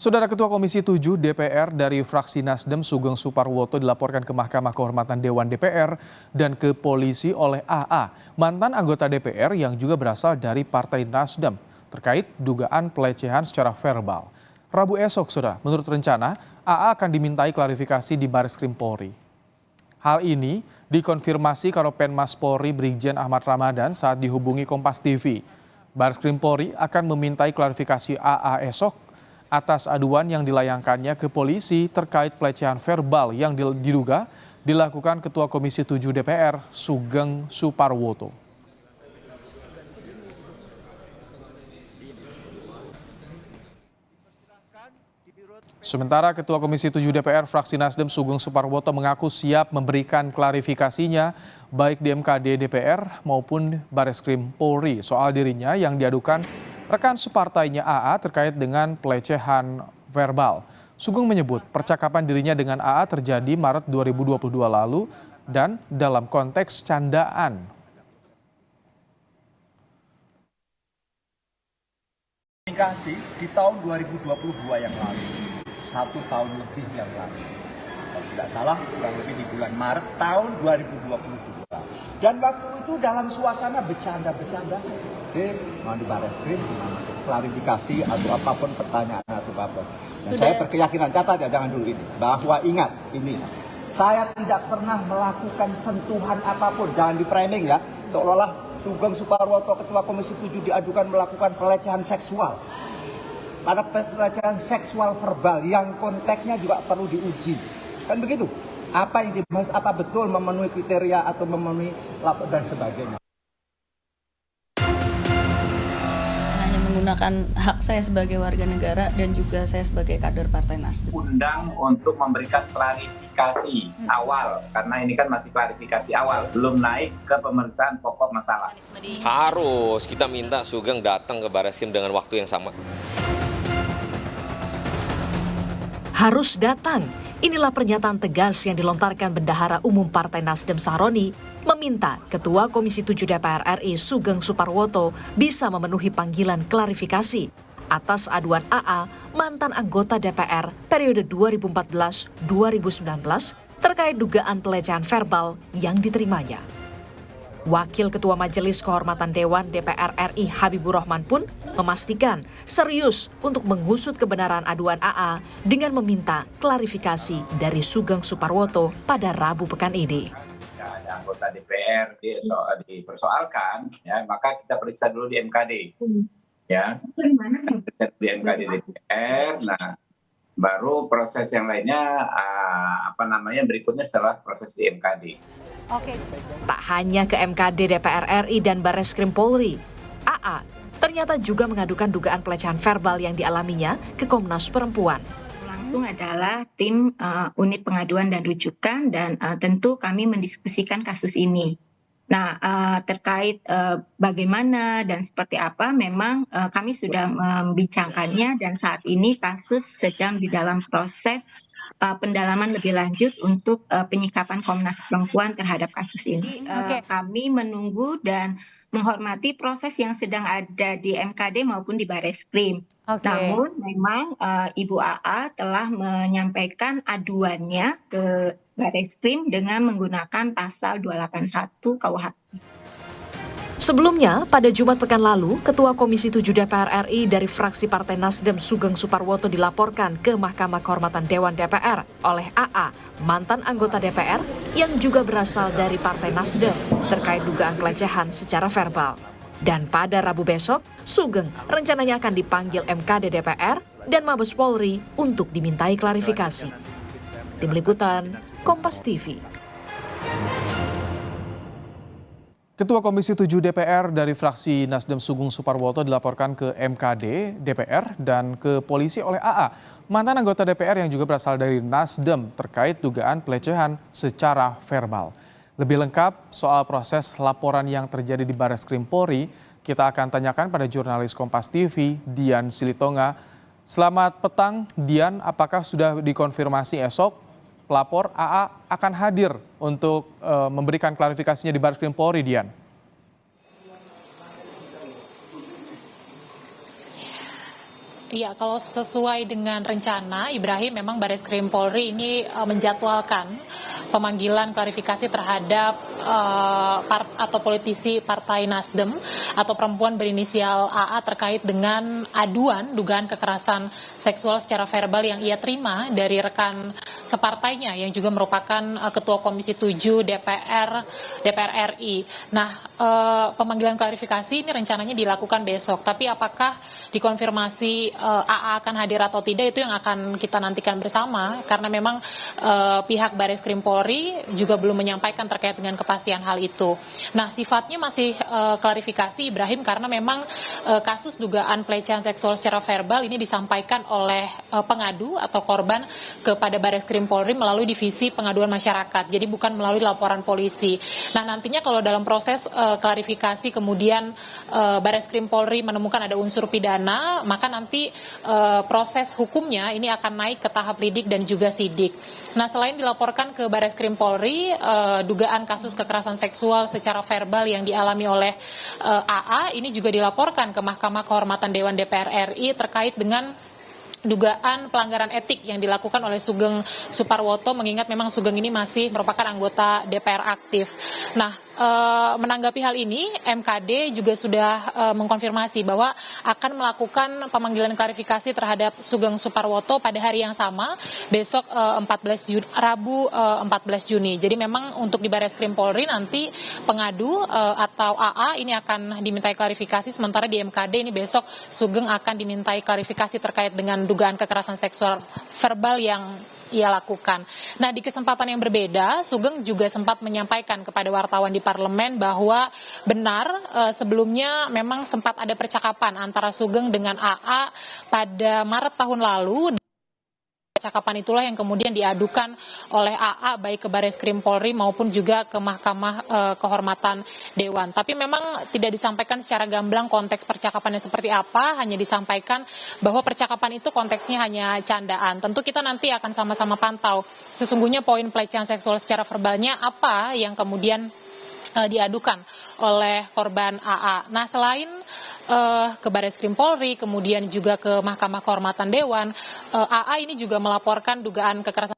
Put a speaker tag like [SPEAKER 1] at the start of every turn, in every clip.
[SPEAKER 1] Saudara Ketua Komisi 7 DPR dari fraksi Nasdem Sugeng Suparwoto dilaporkan ke Mahkamah Kehormatan Dewan DPR dan ke polisi oleh AA, mantan anggota DPR yang juga berasal dari Partai Nasdem, terkait dugaan pelecehan secara verbal. Rabu esok, saudara, menurut rencana, AA akan dimintai klarifikasi di Bareskrim Polri. Hal ini dikonfirmasi Karopenmas Polri Brigjen Ahmad Ramadan saat dihubungi Kompas TV. Bareskrim Polri akan memintai klarifikasi AA esok atas aduan yang dilayangkannya ke polisi terkait pelecehan verbal yang diduga dilakukan Ketua Komisi 7 DPR Sugeng Suparwoto. Sementara Ketua Komisi 7 DPR fraksi Nasdem Sugeng Suparwoto mengaku siap memberikan klarifikasinya baik di MKD DPR maupun Bareskrim Polri soal dirinya yang diadukan rekan separtainya AA terkait dengan pelecehan verbal. Sugeng menyebut percakapan dirinya dengan AA terjadi Maret 2022 lalu dan dalam konteks candaan.
[SPEAKER 2] Komunikasi di tahun 2022 yang lalu, 1 tahun lebih yang lalu. Kalau tidak salah kurang lebih di bulan Maret tahun 2022. Dan waktu itu dalam suasana bercanda-bercanda. Mau di Bareskrim, klarifikasi atau apapun pertanyaan atau apapun. Dan saya berkeyakinan, catat ya jangan dulu ini, bahwa ingat ini, saya tidak pernah melakukan sentuhan apapun, jangan di framing ya, seolah-olah Sugeng Suparwoto Ketua Komisi 7 diadukan melakukan pelecehan seksual. Pada pelecehan seksual verbal yang konteksnya juga perlu diuji, kan begitu? Apa yang dimaksud, apa betul memenuhi kriteria atau memenuhi lapor dan sebagainya.
[SPEAKER 3] Menggunakan hak saya sebagai warga negara dan juga saya sebagai kader Partai Nasdem.
[SPEAKER 4] Undang untuk memberikan klarifikasi awal, karena ini kan masih klarifikasi awal, belum naik ke pemeriksaan pokok masalah.
[SPEAKER 5] Harus kita minta Sugeng datang ke Bareskrim dengan waktu yang sama.
[SPEAKER 6] Harus datang. Inilah pernyataan tegas yang dilontarkan Bendahara Umum Partai Nasdem Sahroni meminta Ketua Komisi 7 DPR RI Sugeng Suparwoto bisa memenuhi panggilan klarifikasi atas aduan AA mantan anggota DPR periode 2014-2019 terkait dugaan pelecehan verbal yang diterimanya. Wakil Ketua Majelis Kehormatan Dewan DPR RI Habibur Rahman pun memastikan serius untuk mengusut kebenaran aduan AA dengan meminta klarifikasi dari Sugeng Suparwoto pada Rabu pekan ini.
[SPEAKER 4] Ada anggota DPR dipersoalkan, ya, maka kita periksa dulu di MKD. Ya, di MKD DPR, nah baru proses yang lainnya berikutnya setelah proses di MKD.
[SPEAKER 6] Oke. Tak hanya ke MKD DPR RI dan Bareskrim Polri, AA ternyata juga mengadukan dugaan pelecehan verbal yang dialaminya ke Komnas Perempuan.
[SPEAKER 7] Langsung adalah tim unit pengaduan dan rujukan dan tentu kami mendiskusikan kasus ini. Nah, terkait bagaimana dan seperti apa, memang kami sudah membincangkannya dan saat ini kasus sedang di dalam proses pendalaman lebih lanjut untuk penyikapan Komnas Perempuan terhadap kasus ini. Kami menunggu dan menghormati proses yang sedang ada di MKD maupun di Bareskrim. Namun memang Ibu AA telah menyampaikan aduannya ke Bareskrim dengan menggunakan pasal 281 KUHP.
[SPEAKER 6] Sebelumnya, pada Jumat pekan lalu, Ketua Komisi 7 DPR RI dari fraksi Partai Nasdem Sugeng Suparwoto dilaporkan ke Mahkamah Kehormatan Dewan DPR oleh AA, mantan anggota DPR yang juga berasal dari Partai Nasdem terkait dugaan pelecehan secara verbal. Dan pada Rabu besok, Sugeng rencananya akan dipanggil MKD DPR dan Mabes Polri untuk dimintai klarifikasi. Tim Liputan, Kompas TV.
[SPEAKER 1] Ketua Komisi 7 DPR dari fraksi Nasdem Sugeng Suparwoto dilaporkan ke MKD DPR dan ke polisi oleh AA, mantan anggota DPR yang juga berasal dari Nasdem terkait dugaan pelecehan secara verbal. Lebih lengkap soal proses laporan yang terjadi di Bareskrim Polri, kita akan tanyakan pada jurnalis Kompas TV, Dian Silitonga. Selamat petang, Dian, apakah sudah dikonfirmasi esok pelapor AA akan hadir untuk memberikan klarifikasinya di Bareskrim Polri, Dian?
[SPEAKER 8] Iya, kalau sesuai dengan rencana, Ibrahim, memang Bareskrim Polri ini menjadwalkan pemanggilan klarifikasi terhadap atau politisi Partai Nasdem atau perempuan berinisial AA terkait dengan aduan dugaan kekerasan seksual secara verbal yang ia terima dari rekan separtainya yang juga merupakan Ketua Komisi 7 DPR RI. Nah, pemanggilan klarifikasi ini rencananya dilakukan besok, tapi apakah dikonfirmasi AA akan hadir atau tidak itu yang akan kita nantikan bersama, karena memang pihak Bareskrim Polri juga belum menyampaikan terkait dengan kepastian hal itu. Nah, sifatnya masih klarifikasi, Ibrahim, karena memang kasus dugaan pelecehan seksual secara verbal ini disampaikan oleh pengadu atau korban kepada Bareskrim Polri melalui divisi pengaduan masyarakat, jadi bukan melalui laporan polisi. Nah, nantinya kalau dalam proses klarifikasi kemudian Bareskrim Polri menemukan ada unsur pidana, maka nanti proses hukumnya ini akan naik ke tahap lidik dan juga sidik. Nah, selain dilaporkan ke Bareskrim Polri, dugaan kasus kekerasan seksual secara verbal yang dialami oleh AA ini juga dilaporkan ke Mahkamah Kehormatan Dewan DPR RI terkait dengan dugaan pelanggaran etik yang dilakukan oleh Sugeng Suparwoto, mengingat memang Sugeng ini masih merupakan anggota DPR aktif. Nah, menanggapi hal ini, MKD juga sudah mengkonfirmasi bahwa akan melakukan pemanggilan klarifikasi terhadap Sugeng Suparwoto pada hari yang sama, besok Rabu 14 Juni. Jadi memang untuk di Bareskrim Polri nanti pengadu atau AA ini akan dimintai klarifikasi, sementara di MKD ini besok Sugeng akan dimintai klarifikasi terkait dengan dugaan kekerasan seksual verbal yang ia lakukan. Nah, di kesempatan yang berbeda, Sugeng juga sempat menyampaikan kepada wartawan di parlemen bahwa benar sebelumnya memang sempat ada percakapan antara Sugeng dengan AA pada Maret tahun lalu. Percakapan itulah yang kemudian diadukan oleh AA baik ke Bareskrim Polri maupun juga ke Mahkamah Kehormatan Dewan. Tapi memang tidak disampaikan secara gamblang konteks percakapannya seperti apa, hanya disampaikan bahwa percakapan itu konteksnya hanya candaan. Tentu kita nanti akan sama-sama pantau sesungguhnya poin pelecehan seksual secara verbalnya apa yang kemudian diadukan oleh korban AA. Nah, selain ke Bareskrim Polri, kemudian juga ke Mahkamah Kehormatan Dewan, AA ini juga melaporkan dugaan kekerasan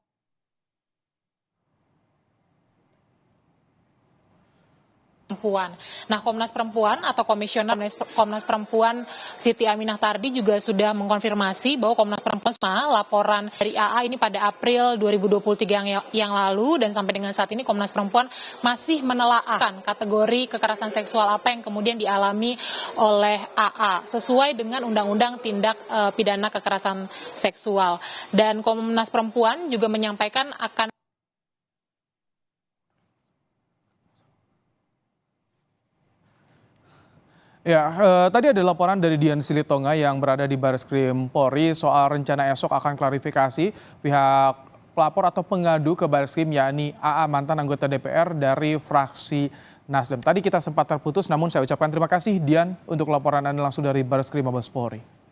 [SPEAKER 8] perempuan. Nah, Komnas Perempuan atau Komisioner Komnas Perempuan Siti Aminah Tardi juga sudah mengkonfirmasi bahwa Komnas Perempuan laporan dari AA ini pada April 2023 yang lalu, dan sampai dengan saat ini Komnas Perempuan masih menelaahkan kategori kekerasan seksual apa yang kemudian dialami oleh AA sesuai dengan Undang-Undang Tindak Pidana Kekerasan Seksual. Dan Komnas Perempuan juga menyampaikan akan
[SPEAKER 1] Ya, tadi ada laporan dari Dian Silitonga yang berada di Bareskrim Polri soal rencana esok akan klarifikasi pihak pelapor atau pengadu ke Bareskrim, yakni AA, mantan anggota DPR dari fraksi Nasdem. Tadi kita sempat terputus, namun saya ucapkan terima kasih Dian untuk laporan Anda langsung dari Bareskrim Mabes Polri.